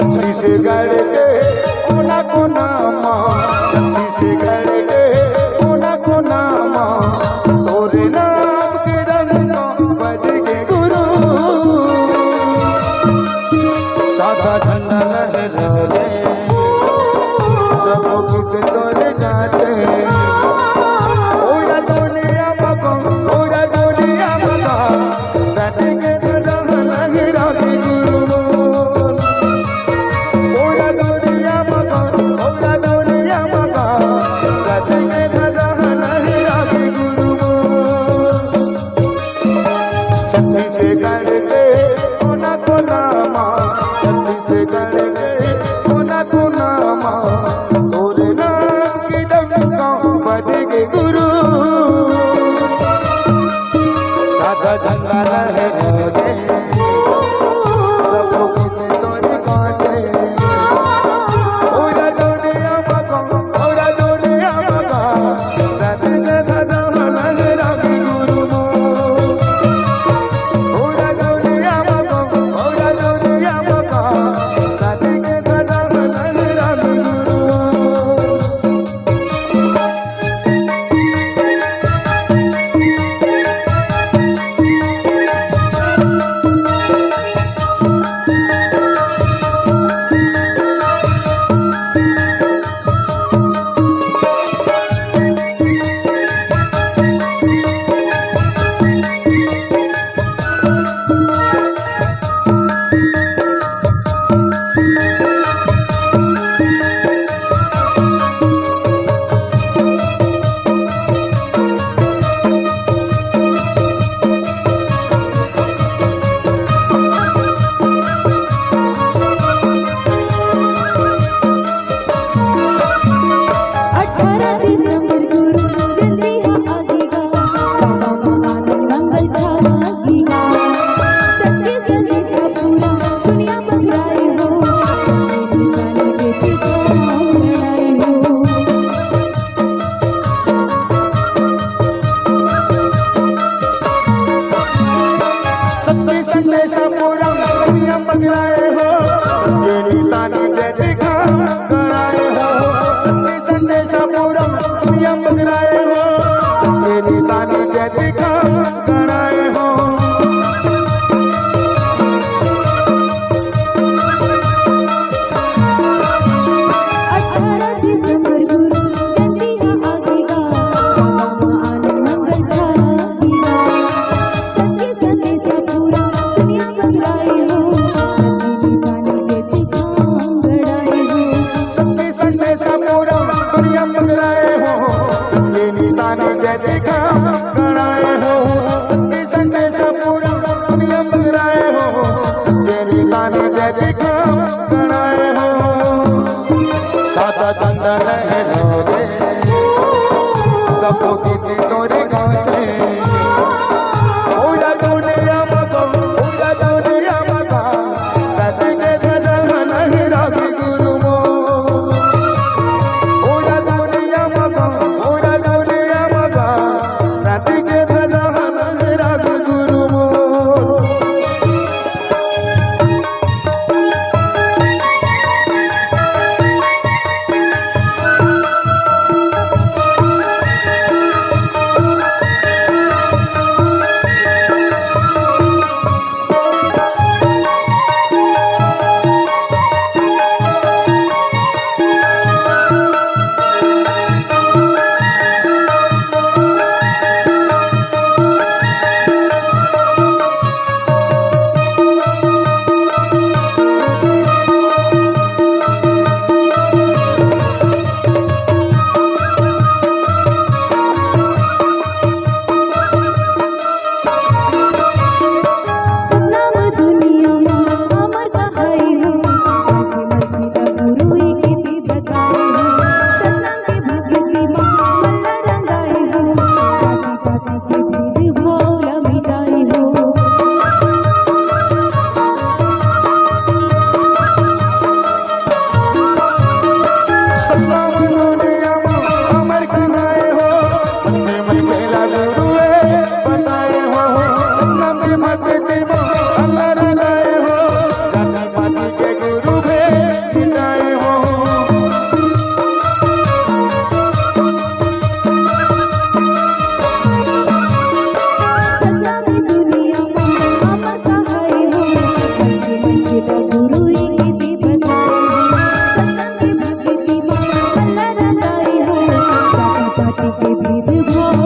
छत्तीसगढ़ के कोना कोना माँ, छत्तीसगढ़ के कोना कोना माँ, तोरे नाम के रंग बज के गुरु। सादा झंडा लहराए सब गीत तोरे गाते, पूरा दुनिया मको, पूरा दुनिया मका सदी के रंग लहरा के गुरु। पूरा दुनिया मका, पूरा दुनिया मका सदी के रंग लहरा के गुरु। छत्तीसगढ़ के कोना कोना माँ, छत्तीसगढ़ के कोना कोना माँ, तोरे नाम की डंका बज के गुरु। सादा झंडा लहराए सब गीत तोरे गाते, पूरा दुनिया मका, पूरा दुनिया मका सदी के रंग लहरा के गुरु। पूरा दुनिया मका, पूरा दुनिया मका सदी के रंग लहरा के गुरु। संदेशा पूरा दुनिया पगलाए हो, ये निशानी जय दिखा कराए हो। सत्य संदेशा पूरा दुनिया पगलाए हो, ये निशानी जय दिखा कराए हो। 18 दिसंबर गुरु जल्दी आगेगा, आनंद मंगल छाएगा। सत्य संदेशा पूरा दुनिया पगलाए हो, सत्य संदेशा पूरा दुनिया पगलाए हो, ये निशानी जय दिखा कराए हो। भाव